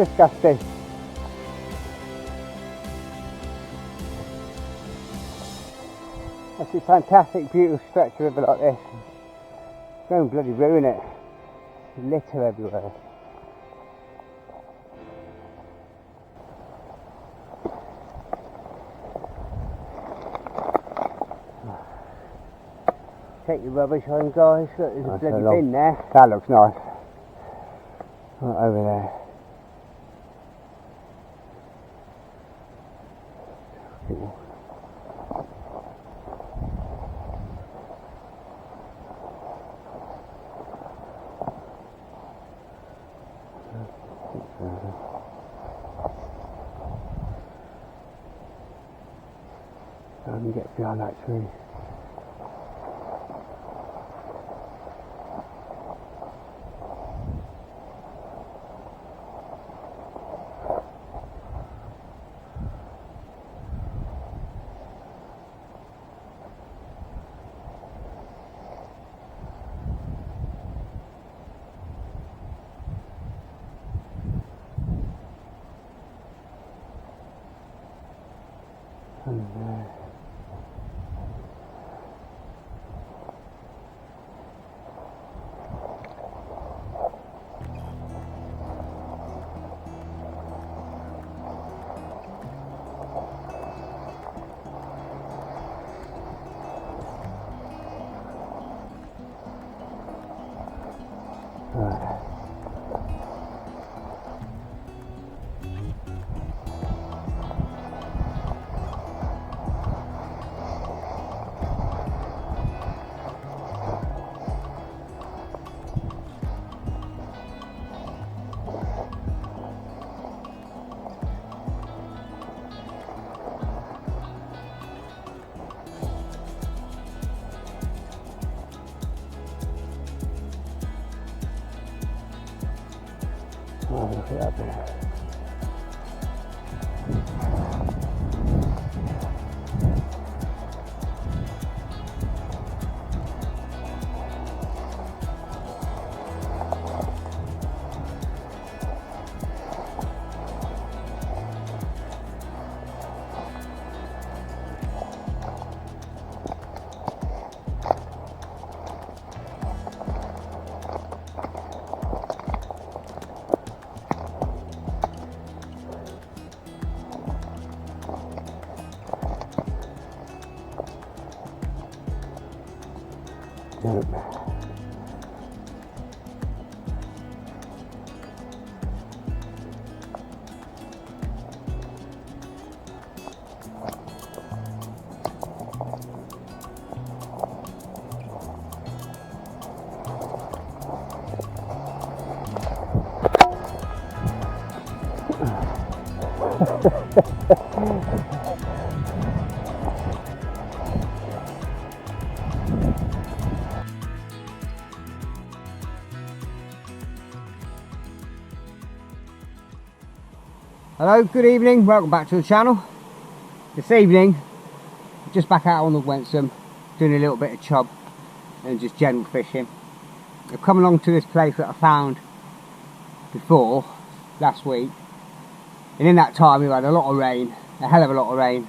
disgusting. That's a fantastic, beautiful stretch of river like this. Don't bloody ruin it. Litter everywhere. Take your rubbish home, guys. Look, there's a bloody bin there. That looks nice. Right over there. Let me get behind that tree. Oh, look at that there. Hello, good evening, welcome back to the channel. This evening, just back out on the Wensum, doing a little bit of chub and just general fishing. I've come along to this place that I found before, last week, and in that time we had a lot of rain, a hell of a lot of rain.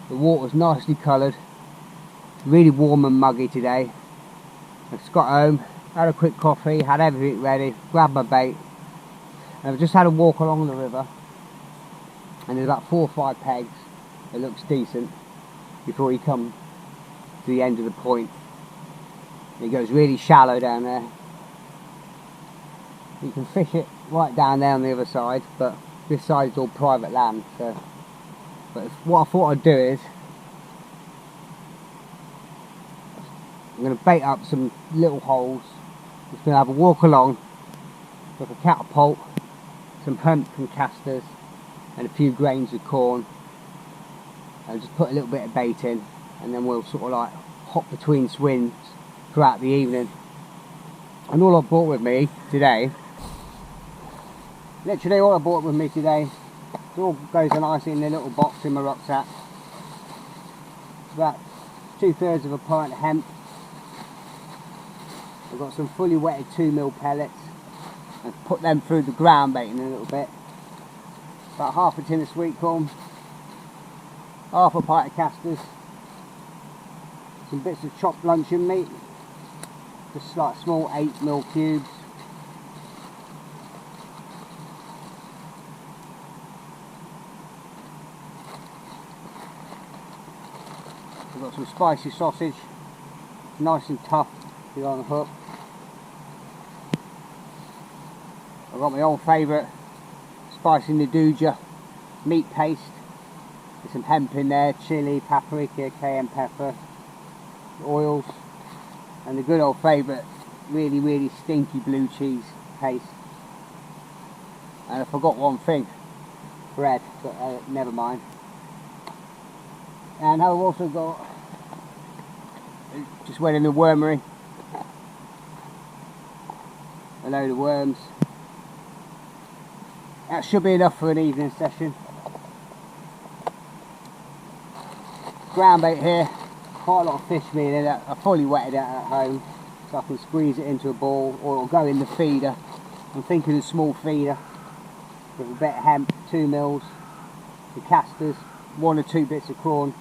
The water's nicely coloured, really warm and muggy today. I just got home, had a quick coffee, had everything ready, grabbed my bait, and I've just had a walk along the river. And there's about 4 or 5 pegs. It looks decent before you come to the end of the point. It goes really shallow down there. You can fish it right down there on the other side, but this side is all private land. So, but what I thought I'd do is I'm going to bait up some little holes. Just going to have a walk along with a catapult, some pumpkin casters, and a few grains of corn, and just put a little bit of bait in, and then we'll sort of like hop between swings throughout the evening. And all I brought with me today, literally all I brought with me today, it all goes nicely in the little box in my rucksack. It's about 2/3 of a pint of hemp. I've got some fully wetted 2mm pellets, and put them through the ground bait in a little bit. about half a tin of sweet corn, half a pint of casters, some bits of chopped luncheon meat, just like small 8mm cubes. I've got some spicy sausage, nice and tough to go on the hook. I've got my old favourite spicy Nigel meat paste. There's some hemp in there, chilli, paprika, cayenne pepper, oils, and the good old favourite really stinky blue cheese paste. And I forgot one thing, bread, but never mind. And I've also got, just went in the wormery, a load of worms. That should be enough for an evening session. Ground bait here, quite a lot of fish meal in it. I fully wetted it at home so I can squeeze it into a ball, or it'll go in the feeder. I'm thinking a small feeder with a bit of hemp, 2 mils, the casters, 1 or 2 bits of corn,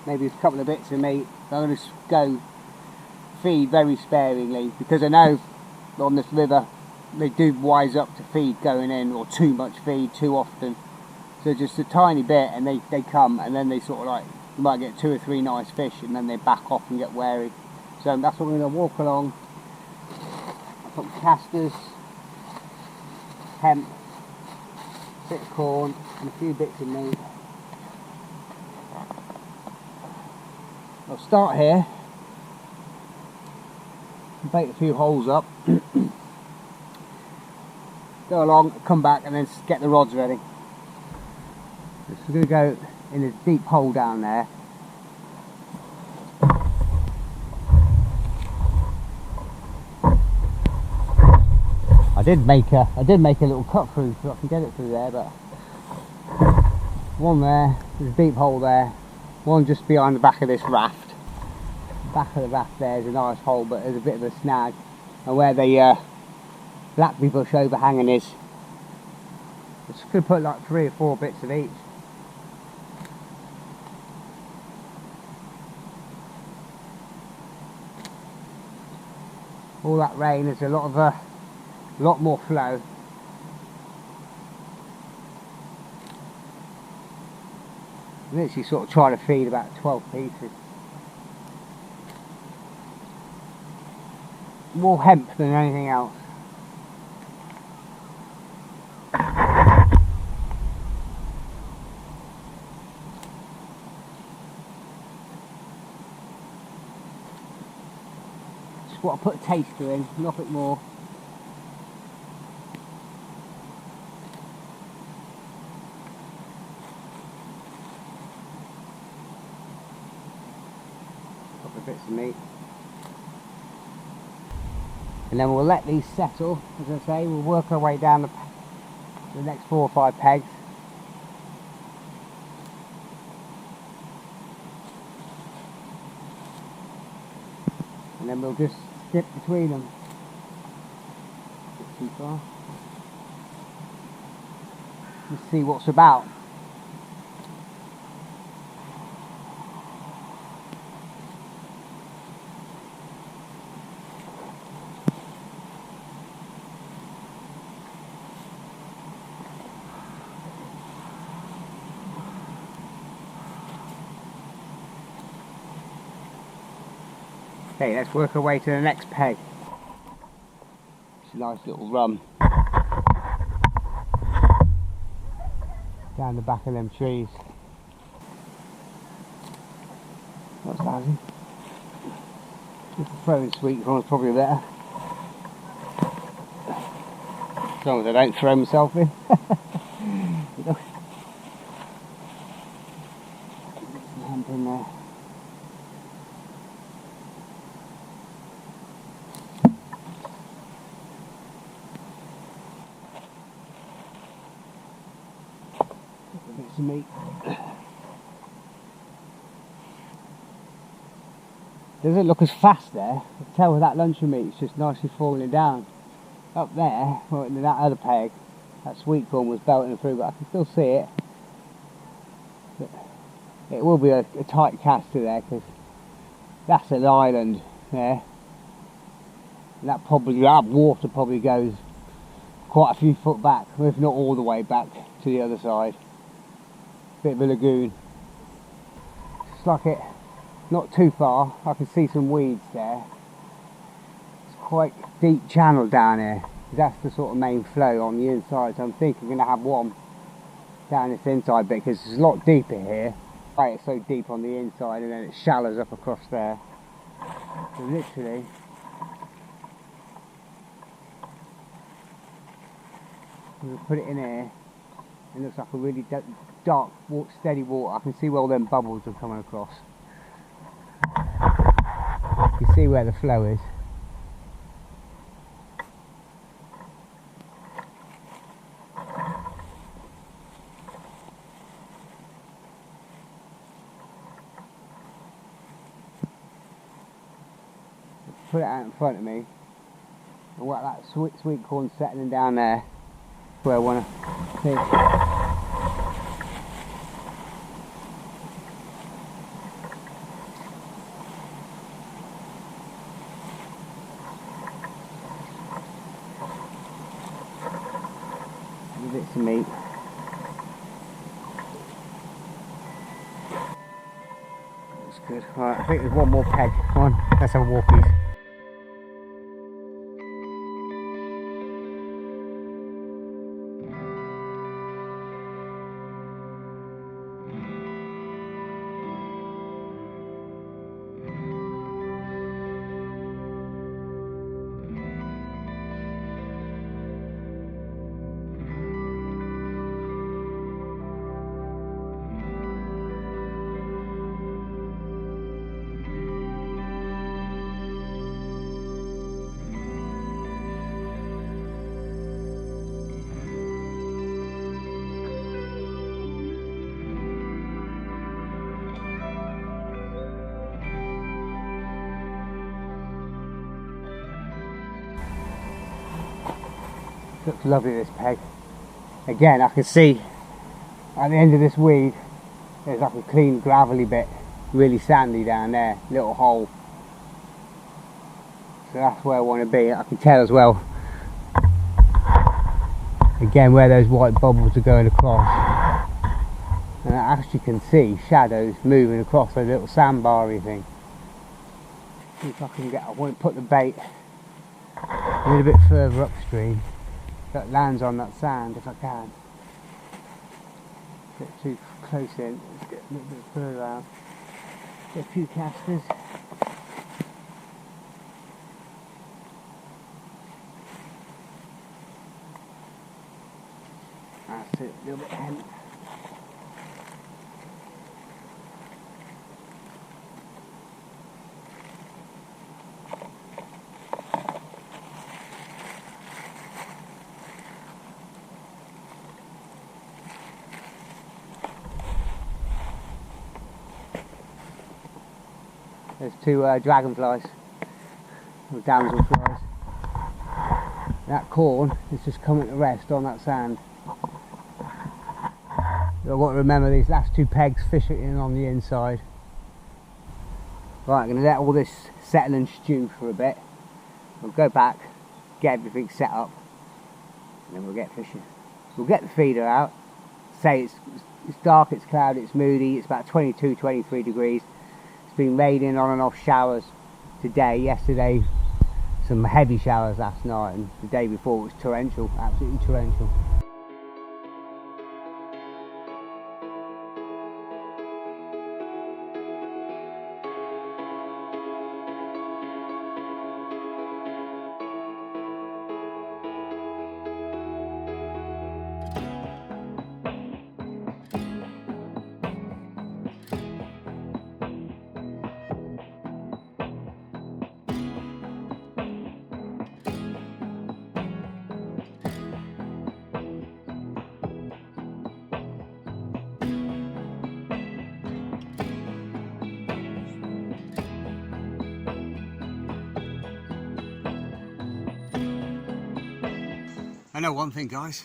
maybe a couple of bits of meat. I'm going to go feed very sparingly because I know on this river they do wise up to feed going in, or too much feed too often. So just a tiny bit and they come, and then they sort of like, you might get 2 or 3 nice fish and then they back off and get wary. So that's what I'm going to walk along. I've got casters, hemp, a bit of corn and a few bits of meat. I'll start here, bait a few holes up, go along, come back and then get the rods ready. So we're going to go in a deep hole down there. I did make a little cut through so I can get it through there, but one there, there's a deep hole there, one just behind the back of this raft. The back of the raft there is a nice hole, but there's a bit of a snag, and where the blackberry bush overhanging is, I just could put like 3 or 4 bits of each. All that rain, there's a lot more flow. I'm literally sort of trying to feed about 12 pieces. More hemp than anything else. Just what I put a taster in, nothing more. Couple of bits of meat. And then we'll let these settle, as I say. We'll work our way down the next 4 or 5 pegs. And then we'll just skip between them. Not too far. Let's see what's about. Okay, let's work our way to the next peg. It's a nice little run. Down the back of them trees. That's lousy. Throwing sweet corn is probably better. As long as I don't throw myself in. Some hemp in there. Bits of meat. Doesn't look as fast there. I can tell with that luncheon meat, it's just nicely falling down. Up there, well, in that other peg, That sweet corn was belting through, but I can still see it. But it will be a tight caster there, because that's an island there. And that water probably goes quite a few foot back, if not all the way back to the other side. Bit of a lagoon. Just like it, not too far, I can see some weeds there. It's quite deep channel down here. That's the sort of main flow on the inside, so I'm thinking we're going to have one down this inside bit, because it's a lot deeper here. Right, it's so deep on the inside, and then it shallows up across there. So literally, we'll put it in here. It looks like a really dark, steady water. I can see where all them bubbles are coming across. You can see where the flow is. Put it out in front of me, and what that sweet corn settling down there, where I want to fish. Bits of meat. That's good. Right, I think there's one more peg. Come on, let's have a walkies. Looks lovely, this peg. Again, I can see at the end of this weed there's like a clean gravelly bit, really sandy down there, little hole. So that's where I want to be. I can tell as well, again, where those white bubbles are going across, and I actually can see shadows moving across those little sandbar-y thing. See if I can get, I want to put the bait a little bit further upstream that lands on that sand if I can. Get too close in, let's get a little bit further out. Get a few casters. That's it, a little bit hemp. There's two dragonflies, or damselflies. That corn is just coming to rest on that sand. I've got to remember these last two pegs fishing in on the inside. Right, I'm going to let all this settle and stew for a bit. We'll go back, get everything set up, and then we'll get fishing. We'll get the feeder out. Say it's dark, it's cloudy, it's moody, it's about 22, 23 degrees. It's been raining on and off showers today, yesterday some heavy showers last night, and the day before it was torrential, absolutely torrential. I know one thing, guys,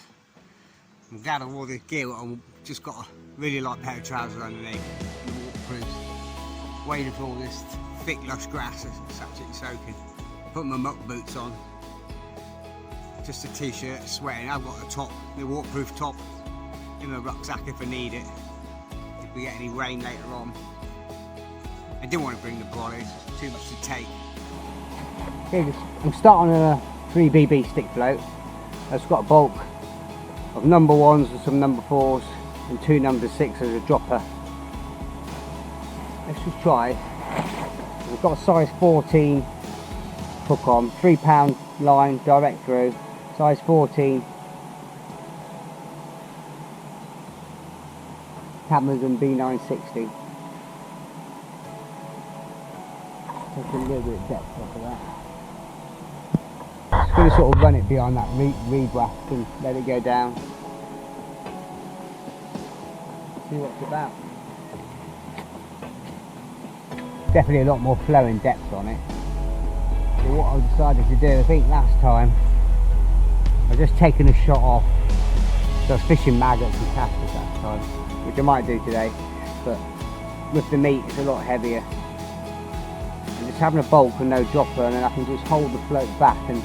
I'm glad I wore the gear. I've just got a really light pair of trousers underneath, waterproof. Wading through all this thick lush grass, it's absolutely soaking. Put my muck boots on, just a t-shirt, sweating. I've got a top, the waterproof top in my rucksack if I need it, if we get any rain later on. I didn't want to bring the brolly, it's too much to take. Okay, I'm starting on a 3BB stick float. It's got a bulk of number 1s and some number 4s and 2 number 6s as a dropper. Let's just try. We've got a size 14 hook on, £3 line direct through, size 14. Amazon B960. Take a little bit of depth off of that. Just going to sort of run it behind that reed raft and let it go down. See what it's about. Definitely a lot more flow and depth on it. So what I decided to do, I think last time, I've just taken a shot off. So I was fishing maggots and casters that time, which I might do today, but with the meat it's a lot heavier. And just having a bulk and no dropper, and then I can just hold the float back and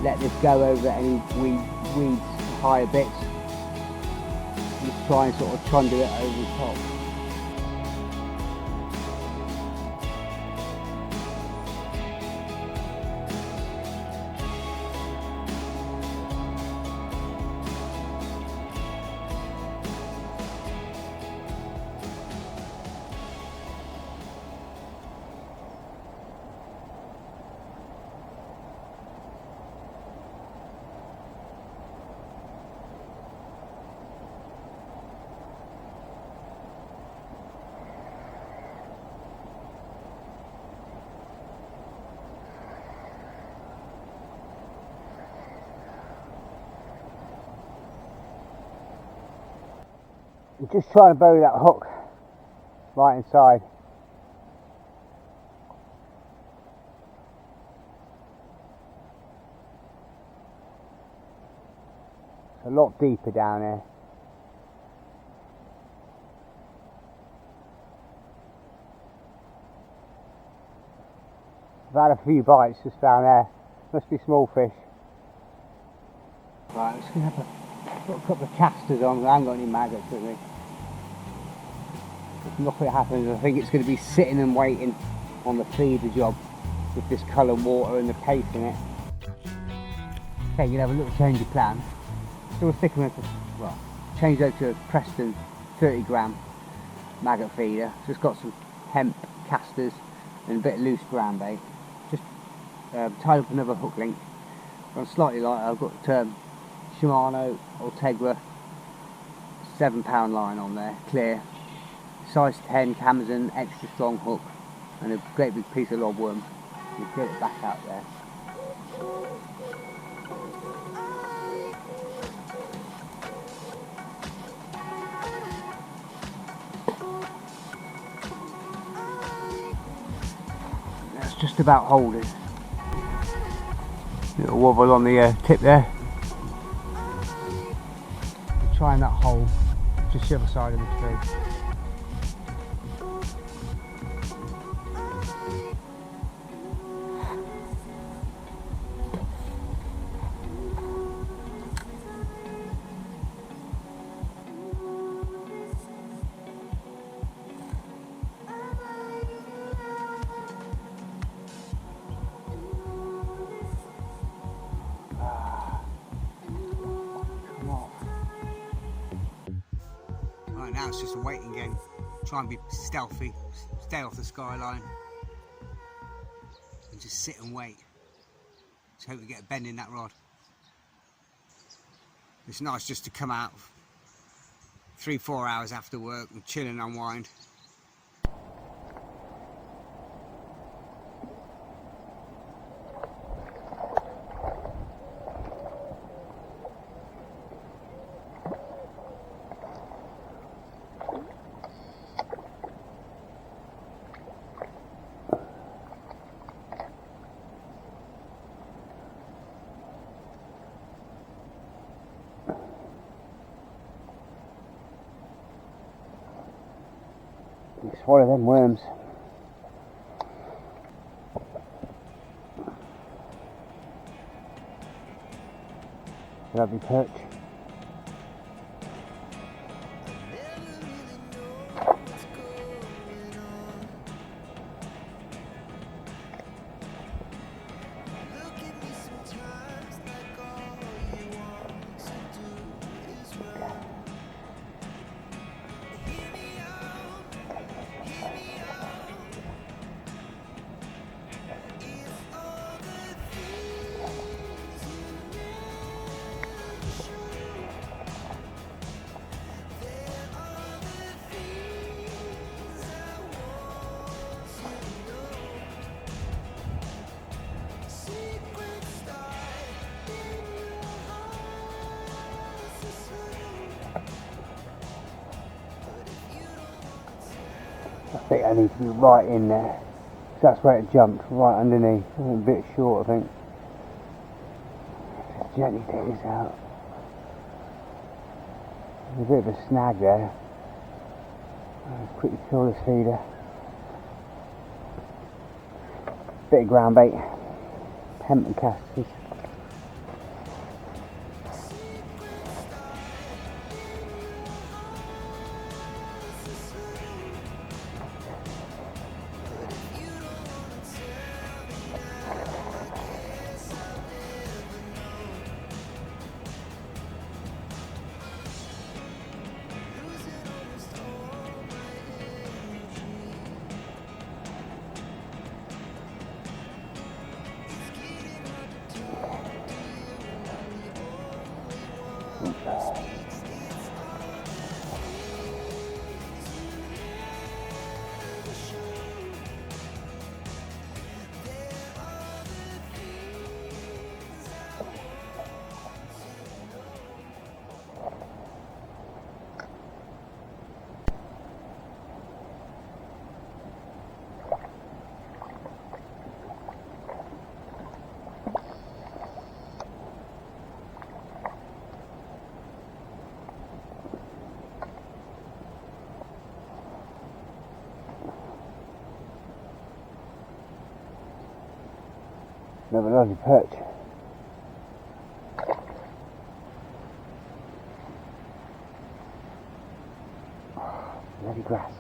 let this go over any weeds, higher bits. Just try and sort of trundle it over the top. I'm just trying to bury that hook right inside. It's a lot deeper down here. I've had a few bites just down there. Must be small fish. Right, I'm just going to have got a couple of casters on. I haven't got any maggots with me. If nothing happens, I think it's going to be sitting and waiting on the feeder job with this colour water and the pace in it. Okay, you'll have a little change of plan. Still sticking with this, well, changed out to a Preston 30 gram maggot feeder. Just got some hemp casters and a bit of loose ground bait. Just tied up another hook link. I'm slightly lighter. I've got Shimano Ultegra £7 line on there, clear, size 10 Amazon extra strong hook, and a great big piece of lobworm. You get it back out there. That's just about holding. Little wobble on the tip there. Trying that hole just the other side of the tree. Right, now it's just a waiting game. Try and be stealthy, stay off the skyline, and just sit and wait. Just hope we get a bend in that rod. It's nice just to come out 3-4 hours after work and chill and unwind. swallow them worms. Lovely perch. I think I need to be right in there. That's where it jumped, right underneath. A bit short, I think. Just gently take this out. There's a bit of a snag there. I'll quickly kill this feeder. Bit of ground bait. Pemmican casters. Another lovely perch. Bloody grass.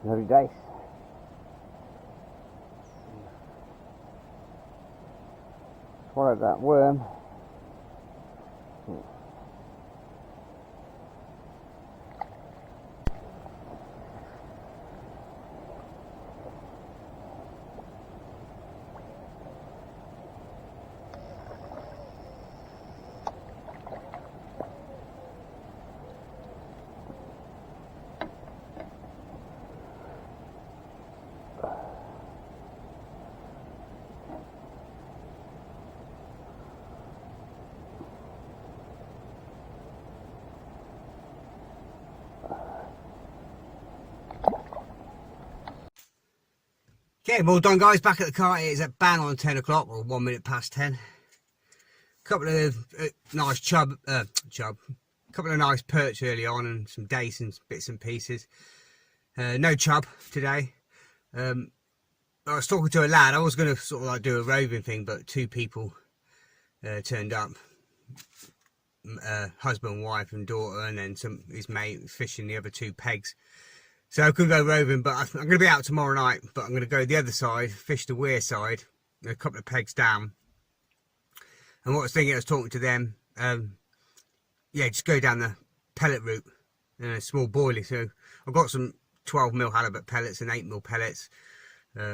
Lovely dace. Swallowed that worm. Okay, well done guys, back at the car. It is at bang on 10 o'clock, or 1 minute past 10. Couple of nice couple of nice perch early on, and some dace and bits and pieces. No chub today. I was talking to a lad. I was going to sort of like do a roving thing, but two people turned up. Husband, wife and daughter, and then his mate fishing the other two pegs. So I couldn't go roving, but I'm going to be out tomorrow night. But I'm going to go the other side, fish the weir side, a couple of pegs down. And what I was thinking, I was talking to them, yeah, just go down the pellet route. and a small boilie. So I've got some 12mm halibut pellets and 8mm pellets,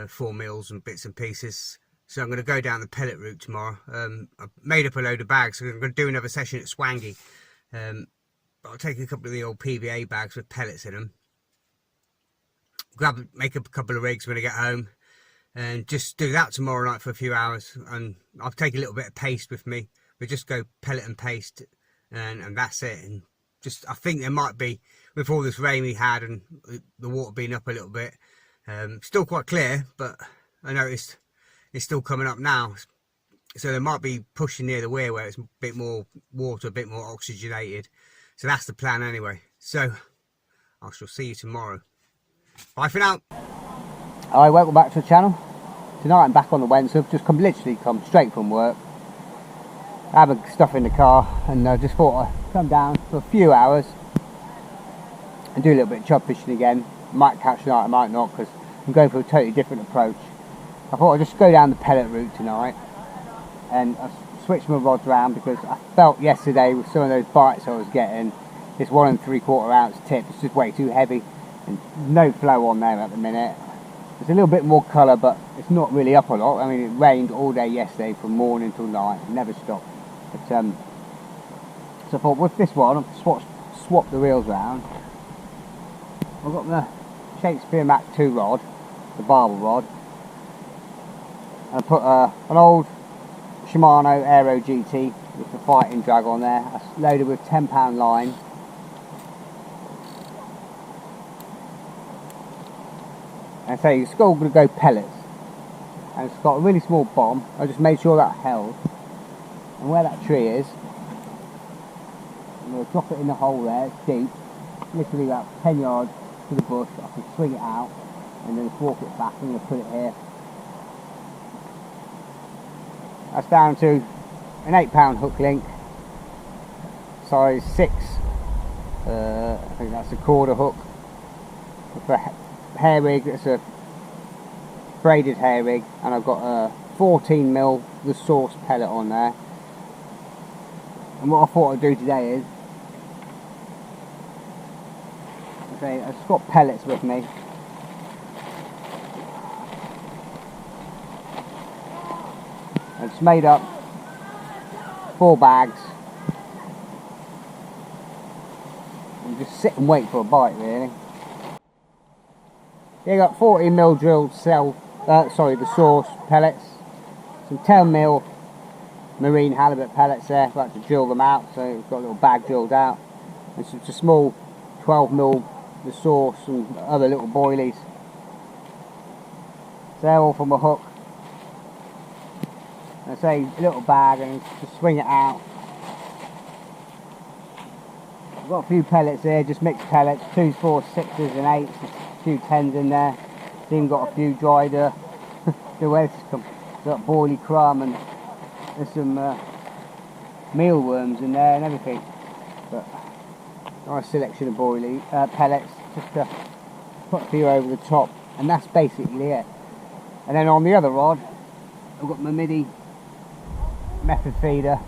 4 mils and bits and pieces. So I'm going to go down the pellet route tomorrow. I've made up a load of bags, so I'm going to do another session at Swangy. But I'll take a couple of the old PVA bags with pellets in them, make up a couple of rigs when I get home, and just do that tomorrow night for a few hours. And I'll take a little bit of paste with me. We just go pellet and paste, and that's it. And just, I think there might be, with all this rain we had and the water being up a little bit, still quite clear, but I noticed it's still coming up now. So there might be pushing near the weir where it's a bit more water, a bit more oxygenated. So that's the plan anyway. So I shall see you tomorrow. Bye for now. Hi, welcome back to the channel. Tonight I'm back on the Wensum. Just literally come straight from work. I have stuff in the car, and I just thought I'd come down for a few hours and do a little bit of chub fishing again. Might catch tonight, I might not, because I'm going for a totally different approach. I thought I'd just go down the pellet route tonight, and I switched my rods around because I felt yesterday with some of those bites I was getting, this 1 3/4 ounce tip is just way too heavy, and no flow on there at the minute. There's a little bit more colour, but it's not really up a lot. I mean, it rained all day yesterday from morning till night, it never stopped. But, so I thought with this one, I've swapped the reels around. I've got the Shakespeare Mac 2 rod, the barbel rod, and I put an old Shimano Aero GT with the fighting drag on there. That's loaded with 10-pound line. And so it's still going to go pellets, and it's got a really small bomb. I just made sure that held, and where that tree is, I'm going to drop it in the hole there. It's deep, literally about 10 yards to the bush. I can swing it out and then just walk it back. I'm going to put it here. That's down to an 8-pound hook link, size 6. I think that's a quarter hook with a hair rig. It's a braided hair rig, and I've got a 14mm the source pellet on there. And what I thought I'd do today is, I've just got pellets with me. I've just made up 4 bags and just sit and wait for a bite, really. Yeah, got 14mm drilled the source pellets, some 10mm marine halibut pellets there. I've got to drill them out, so we've got a little bag drilled out, and some a small 12mm the source and other little boilies. So they're all from a hook. And I say a little bag, and just swing it out. I've got a few pellets here, just mixed pellets, 2s, 4s, 6s and 8s, a few 10s in there. Even got a few dried got boilie crumb, and there's some mealworms in there and everything. But nice selection of boilie pellets, just to put a few over the top, and that's basically it. And then on the other rod, I've got my midi method feeder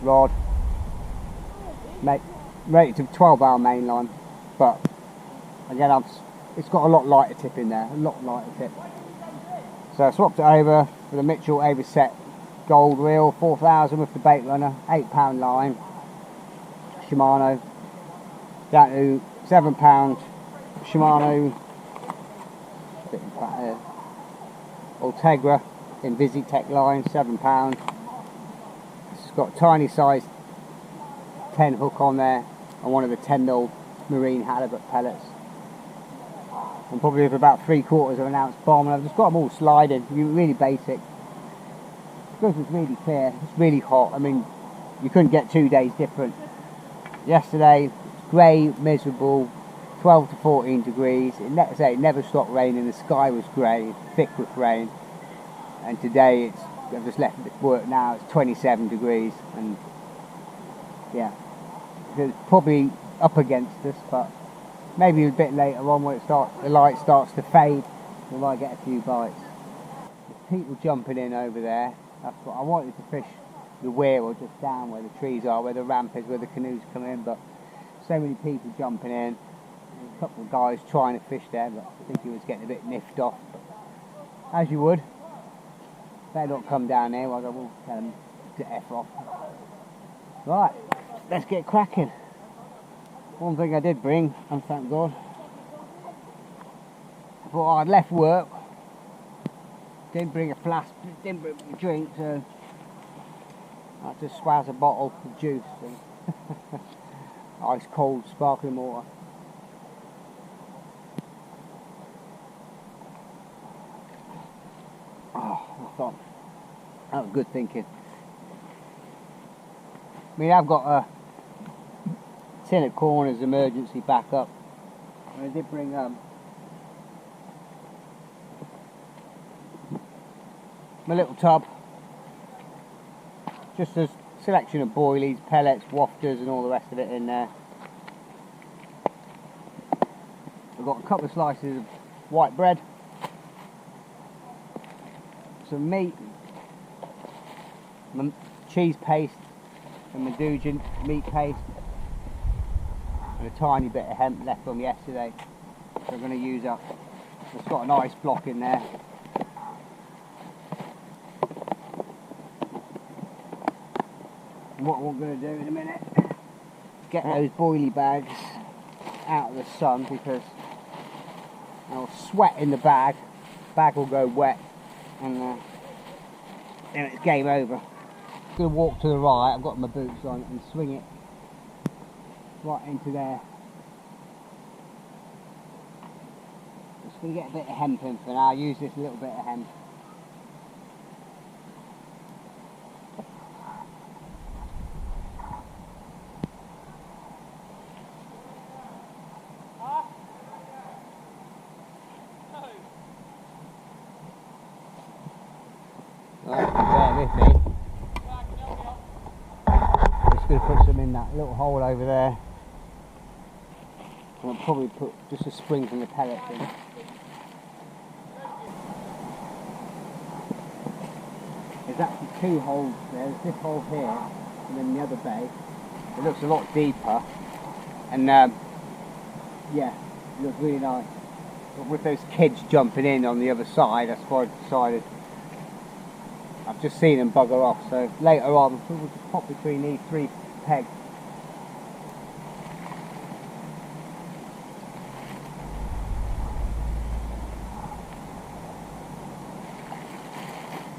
rod, rated to 12-hour mainline, but again it's got a lot lighter tip in there, a lot lighter tip. So I swapped it over for the Mitchell Overset gold reel, 4000 with the bait runner, 8-pound line, Shimano, down to 7-pound Shimano Ultegra in Visitech line, 7-pound. It's got tiny size 10 hook on there, and one of the 10mm marine halibut pellets. And probably with about 3/4 of an ounce bomb, and I've just got them all sliding, really basic. Because it's really clear, it's really hot. I mean, you couldn't get 2 days different. Yesterday, it's grey, miserable, 12 to 14 degrees. It never stopped raining, the sky was grey, thick with rain. And today, I've just left it work now, it's 27 degrees, and yeah, it's probably up against us, but maybe a bit later on when the light starts to fade, we might get a few bites. There's people jumping in over there. That's what I wanted to fish, the weir or just down where the trees are, where the ramp is, where the canoes come in, but So many people jumping in, a couple of guys trying to fish there, but I think he was getting a bit niffed off. As you would. Better not come down here, otherwise I will tell him to F off. Right, let's get cracking. One thing I did bring, and thank God, I thought I'd left work, didn't bring a flask, didn't bring a drink, so I just swaz a bottle of juice and ice cold sparkling water. Oh, I thought that was good thinking. I mean, I've got a tin of corn as emergency backup. I did bring my little tub, just a selection of boilies, pellets, wafters and all the rest of it in there. I've got a couple of slices of white bread, some meat, my cheese paste and my Dugin meat paste, and a tiny bit of hemp left from yesterday, so I'm going to use up. It's got an ice block in there. And what we're going to do in a minute, get those boilie bags out of the sun, because I'll sweat in the bag will go wet, and then it's game over. I'm going to walk to the right, I've got my boots on, and swing it right into there. Just going to get a bit of hemp in for now. I'll use this little bit of hemp. Just going to put some in that little hole over there, and I'll probably put just a spring from the pellets in. There's actually two holes there. There's this hole here and then the other bay. It looks a lot deeper, and yeah, it looks really nice. But with those kids jumping in on the other side, that's why I decided. I've just seen them bugger off, so later on we'll just pop between these three pegs.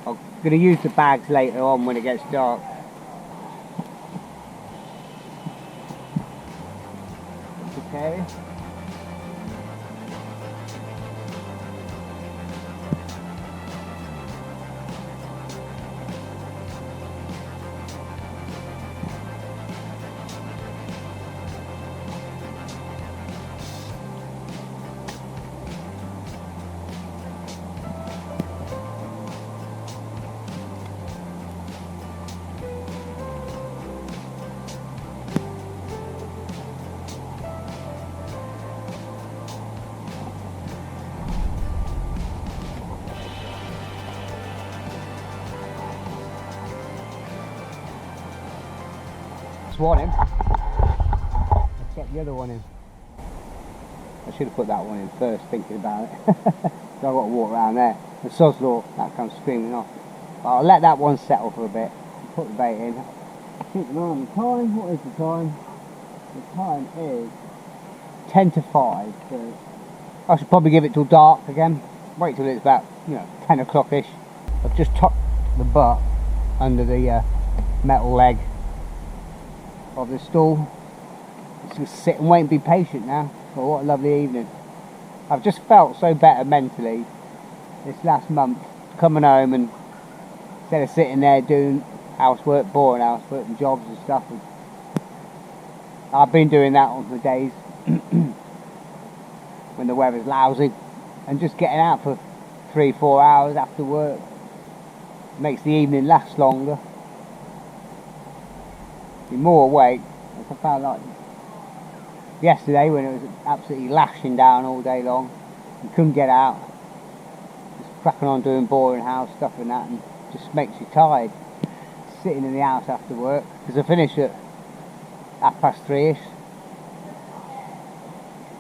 I'm going to use the bags later on when it gets dark. Okay. One in. Let's get the other one in. I should have put that one in first, thinking about it. So I've got to walk around there. The sodslaw, that comes screaming off. But I'll let that one settle for a bit. Put the bait in. Keep an eye on the time. What is the time? The time is 10 to 5. So I should probably give it till dark again. Wait till it's about 10 o'clock-ish. I've just tucked the butt under the metal leg of the stall. Just sit and wait and be patient now. But what a lovely evening. I've just felt so better mentally this last month, coming home and instead of sitting there doing housework, boring housework and jobs and stuff. I've been doing that on the days when the weather's lousy, and just getting out for 3-4 hours after work makes the evening last longer. You're more awake. I found like yesterday when it was absolutely lashing down all day long, you couldn't get out, just cracking on doing boring house stuff and that, and just makes you tired sitting in the house after work, because I finish at 3:30ish,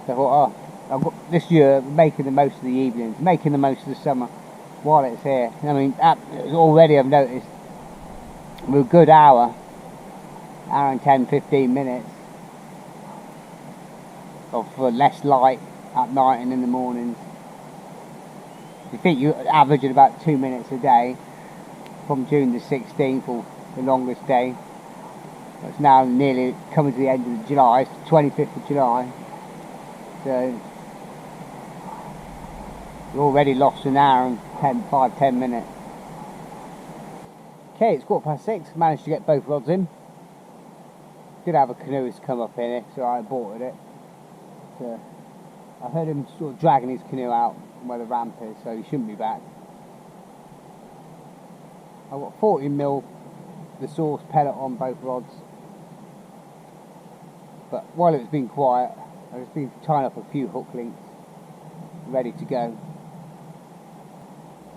So I thought, oh, I've got this year making the most of the evenings, making the most of the summer while it's here. I mean, already I've noticed we're a good hour and 10-15 minutes of less light at night and in the mornings. You think you're averaging about 2 minutes a day from June the 16th, or the longest day. It's now nearly coming to the end of July, it's the 25th of July. So we've already lost an hour and 5-10 minutes. Okay, it's 6:15, managed to get both rods in. Did have a canoeist come up in it, so I aborted it. So I heard him sort of dragging his canoe out where the ramp is, so he shouldn't be back. I've got 14mm the source pellet on both rods, but while it's been quiet I've just been tying up a few hook links ready to go.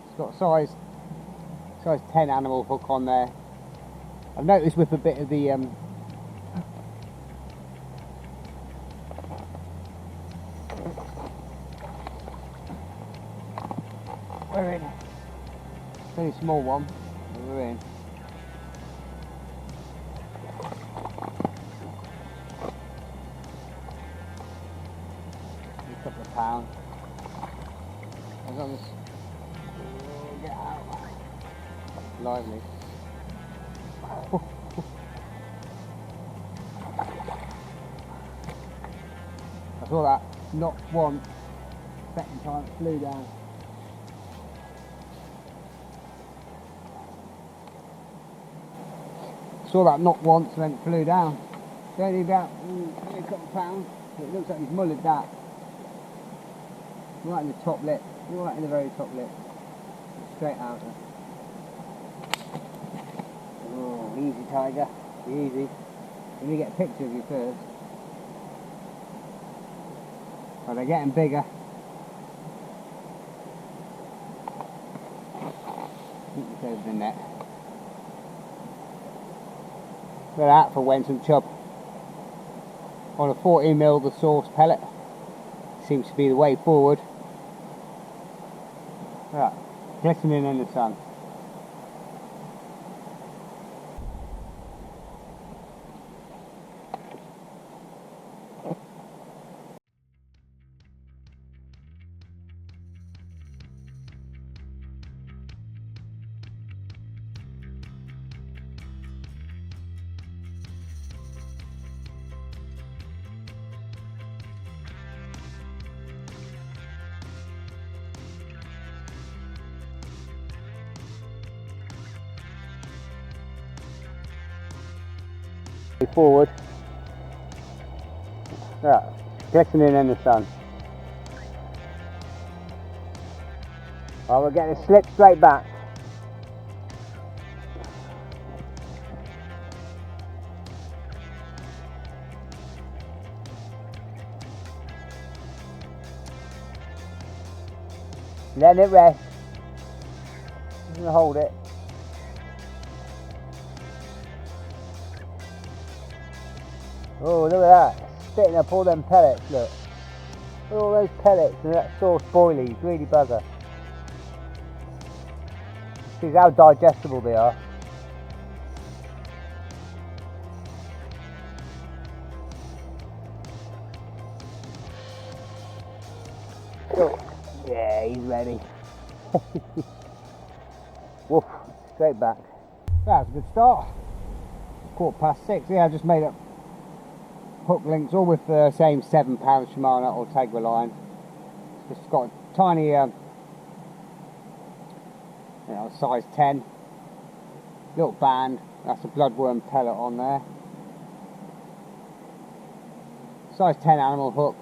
It's got a size 10 animal hook on there. I've noticed with a bit of the we're in. It's only a small one, but we're in. A couple of pounds. As long as get out. Lively. I saw that not once, second time it flew down. Saw that not once and then it flew down. It's only about only a couple of pounds. It looks like he's mullered that. Right in the top lip. Right in the very top lip. Straight out there. Oh, easy tiger. Easy. Let me get a picture of you first. Oh, they're getting bigger. I think it's over the net. Look at that for Wensum chub. On a 14mm the source pellet. Seems to be the way forward. Look at that. Glistening in the sun. Forward. Yeah, glistening in the sun. Well, we're getting a slip straight back. Let it rest. I'm gonna hold it. Oh, look at that, spitting up all them pellets, look. Look at all those pellets and that sauce boilies, really bugger. See how digestible they are. Oh, yeah, he's ready. Woof, straight back. That was a good start. 6:15, yeah, I just made up hook links, all with the same 7 pound Shimano or Tegra line. It's got a tiny, size 10 little band. That's a bloodworm pellet on there. Size 10 animal hook,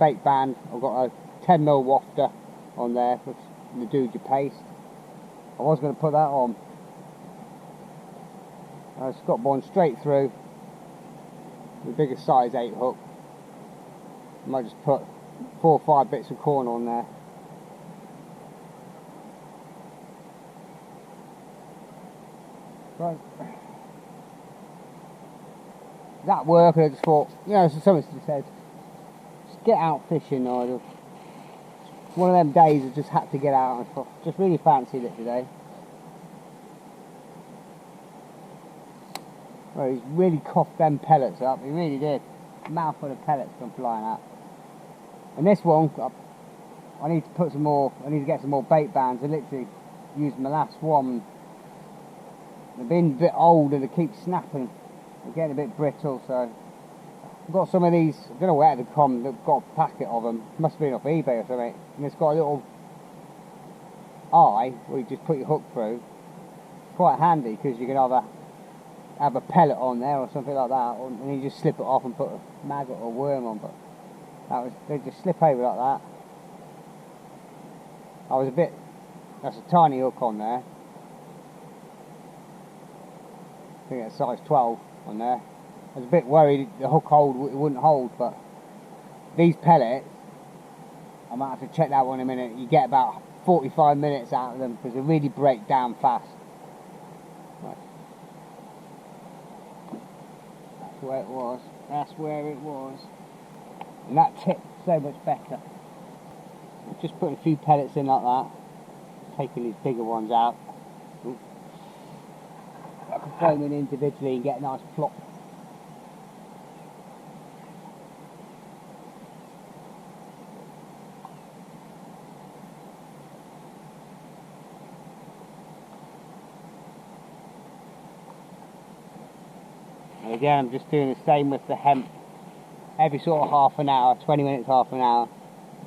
bait band. I've got a 10mm wafter on there with the Doja paste. I was going to put that on. It's got one straight through. The bigger size 8 hook. I might just put 4 or 5 bits of corn on there. Right. That work, and I just thought, something said, just get out fishing, Nigel. One of them days I just had to get out and just really fancied it today. Well, he's really coughed them pellets up, he really did. A mouthful of pellets come flying out. And this one, I need to put some more, I need to get some more bait bands. I literally used my last one. They've been a bit old and they keep snapping. They're getting a bit brittle, so I've got some of these, I don't know where they've come, they've got a packet of them. Must have been off eBay or something. And it's got a little eye where you just put your hook through. It's quite handy because you can either have a pellet on there or something like that, and you just slip it off and put a maggot or worm on. But they just slip over like that. That's a tiny hook on there. I think it's size 12 on there. I was a bit worried the hook it wouldn't hold, but these pellets, I might have to check that one in a minute. You get about 45 minutes out of them because they really break down fast. Right. That's where it was. That's where it was. And that tipped so much better. Just putting a few pellets in like that. Taking these bigger ones out. Ooh. I can throw them in individually and get a nice plop. And again, I'm just doing the same with the hemp. Every sort of half an hour, 20 minutes, half an hour.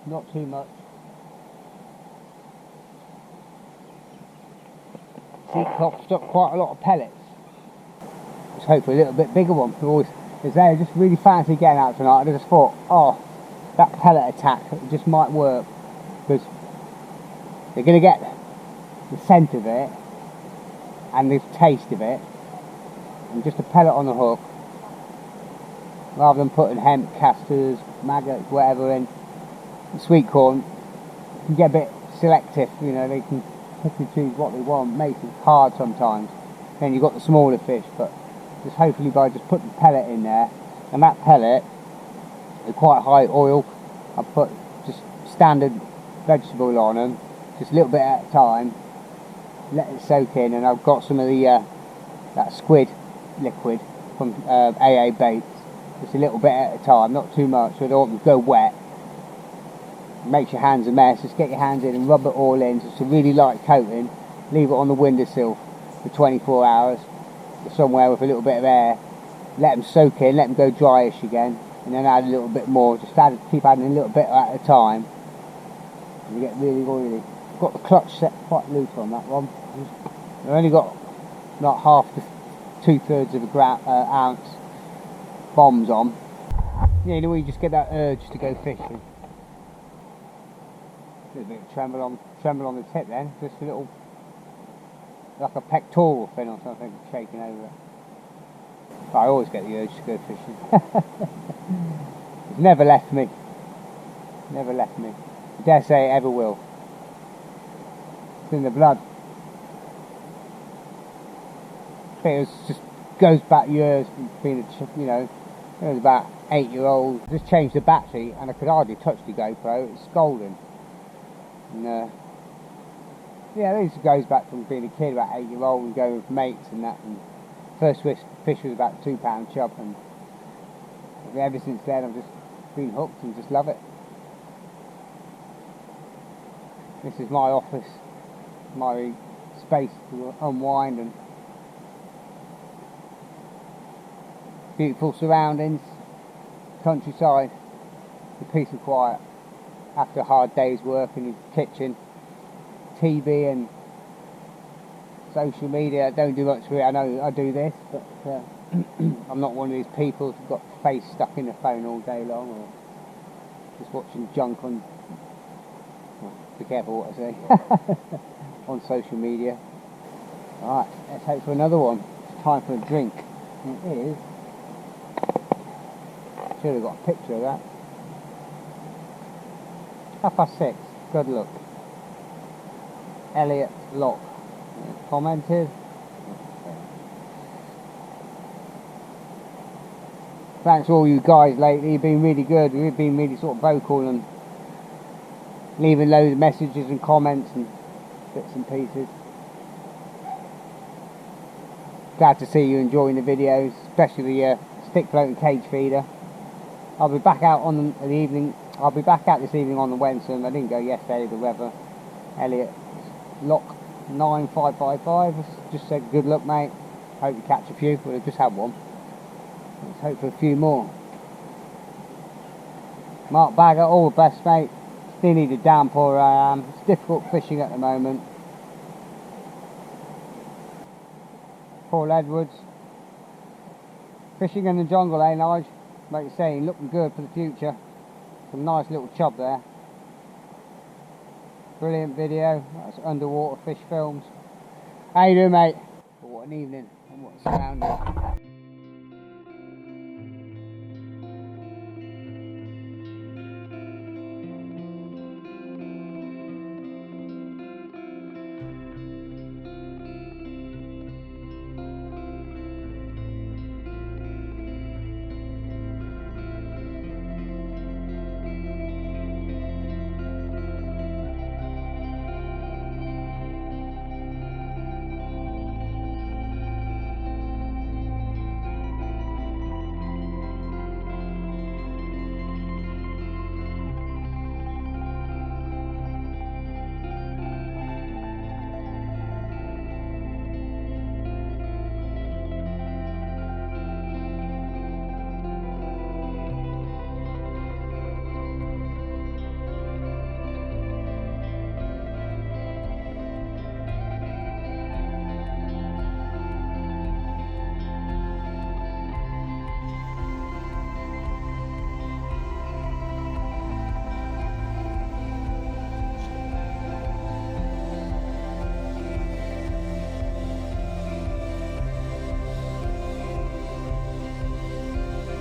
Not too much. See, coughed up quite a lot of pellets. Just hopefully a little bit bigger one. Because they just really fancy getting out tonight. I just thought, oh, that pellet attack, it just might work. Because they're going to get the scent of it and the taste of it. And just a pellet on the hook. Rather than putting hemp, casters, maggots, whatever in. Sweet corn, you can get a bit selective, you know, they can pick and choose what they want. Makes it hard sometimes. Then you've got the smaller fish, but just hopefully by just putting the pellet in there, and that pellet is quite high oil. I put just standard vegetable on them, just a little bit at a time, let it soak in, and I've got some of the that squid liquid from AA Baits, just a little bit at a time, not too much, so I don't want to go wet. Makes your hands a mess. Just get your hands in and rub it all in. Just a really light coating. Leave it on the windowsill for 24 hours somewhere with a little bit of air. Let them soak in, let them go dryish again, and then add a little bit more. Just keep adding a little bit at a time. And you get really oily. Got the clutch set quite loose on that one. I've only got not half to 2/3 of a ounce bombs on. You know, you just get that urge to go fishing. There's a bit of tremble on the tip then, just a little, like a pectoral fin or something shaking over it. But I always get the urge to go fishing. It's never left me. Never left me. I dare say it ever will. It's in the blood. I think it just goes back years from being a, you know, it was about 8-year-old. Just changed the battery and I could hardly touch the GoPro, it's scalding. And yeah, this goes back from being a kid, about 8-year-old, and going with mates and that. And first fish was about £2 chub, and ever since then I've just been hooked and just love it. This is my office, my space to unwind, and beautiful surroundings, countryside, the peace and quiet. After a hard day's work in the kitchen, TV and social media, I don't do much for it. I know I do this, but I'm not one of these people who've got face stuck in the phone all day long, or just watching junk on, well, be careful what I say, on social media. Alright, let's hope for another one. It's time for a drink. It is. Should have got a picture of that. 6:30, good look. Elliot Lock commented. Thanks to all you guys lately, you've been really good. We've been really sort of vocal and leaving loads of messages and comments and bits and pieces. Glad to see you enjoying the videos, especially the stick floating cage feeder. I'll be back out on the evening. I'll be back out this evening on the Wensum. I didn't go yesterday, the weather. Elliot, lock 9555. Just said good luck, mate. Hope you catch a few. Well, I just had one. Let's hope for a few more. Mark Bagger, all the best, mate. Still need a downpour where I am. It's difficult fishing at the moment. Paul Edwards. Fishing in the jungle, eh, Nigel? Like you're saying, looking good for the future. Some nice little chub there. Brilliant video. That's underwater fish films. How you doing, mate? What an evening and what a surrounding.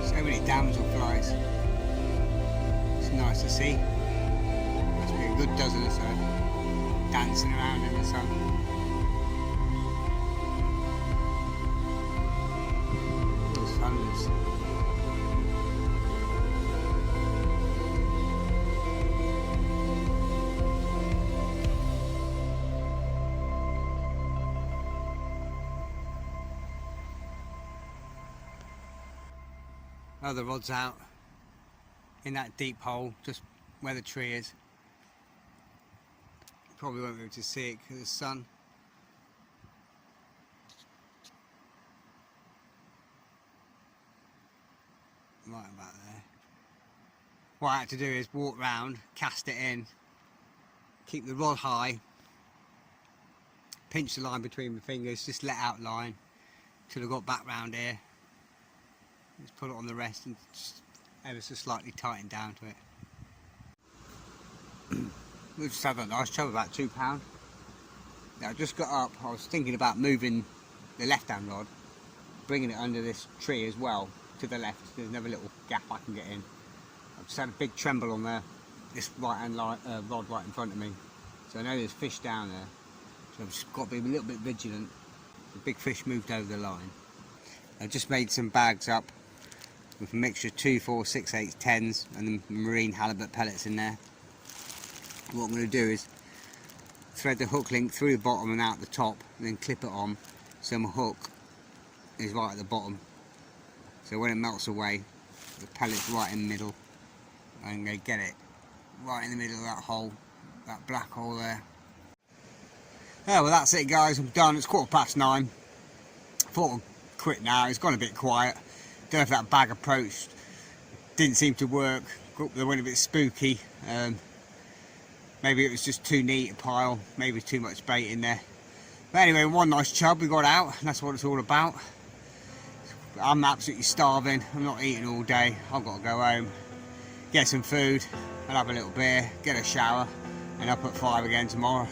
So many damselflies. It's nice to see. Must be a good dozen or so dancing around in the sun. Those thunders. Other rods out in that deep hole just where the tree is. Probably won't be able to see it because of the sun. Right about there. What I had to do is walk round, cast it in, keep the rod high, pinch the line between my fingers, just let out line till I got back round here. Just put it on the rest and just ever so slightly tighten down to it. We've just had a nice chub, about £2. Now I just got up, I was thinking about moving the left hand rod, bringing it under this tree as well, to the left. There's another little gap I can get in. I've just had a big tremble on there, this right hand rod right in front of me. So I know there's fish down there, so I've just got to be a little bit vigilant. The big fish moved over the line. I've just made some bags up with a mixture of 2, 4, 6, 8, 10s and the marine halibut pellets in there. What I'm going to do is thread the hook link through the bottom and out the top and then clip it on so my hook is right at the bottom. So when it melts away, the pellet's right in the middle. I'm going to get it right in the middle of that hole, that black hole there. Yeah, well that's it guys, I'm done. It's 9:15. Thought I'd quit now, it's gone a bit quiet. Don't know if that bag approach didn't seem to work. They went a bit spooky. Maybe it was just too neat a pile, maybe too much bait in there. But anyway, one nice chub we got out, and that's what it's all about. I'm absolutely starving, I'm not eating all day. I've got to go home, get some food, I'll have a little beer, get a shower, and up at 5 again tomorrow.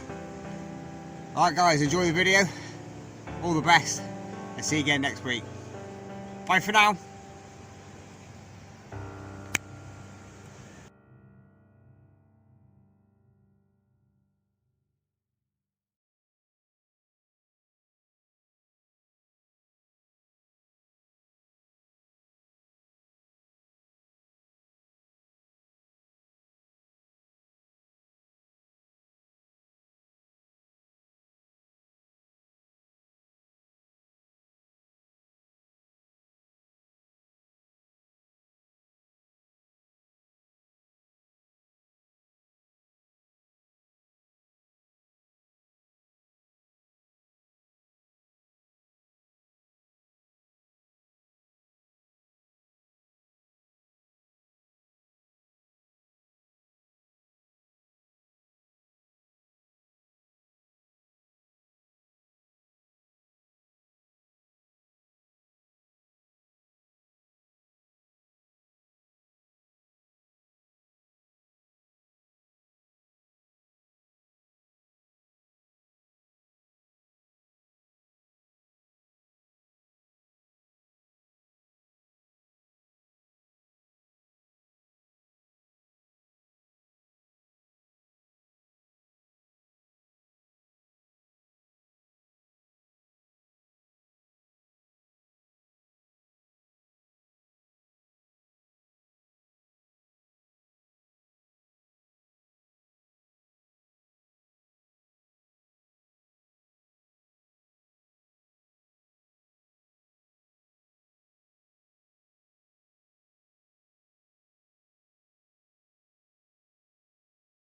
Alright guys, enjoy the video, all the best, and see you again next week. Bye for now.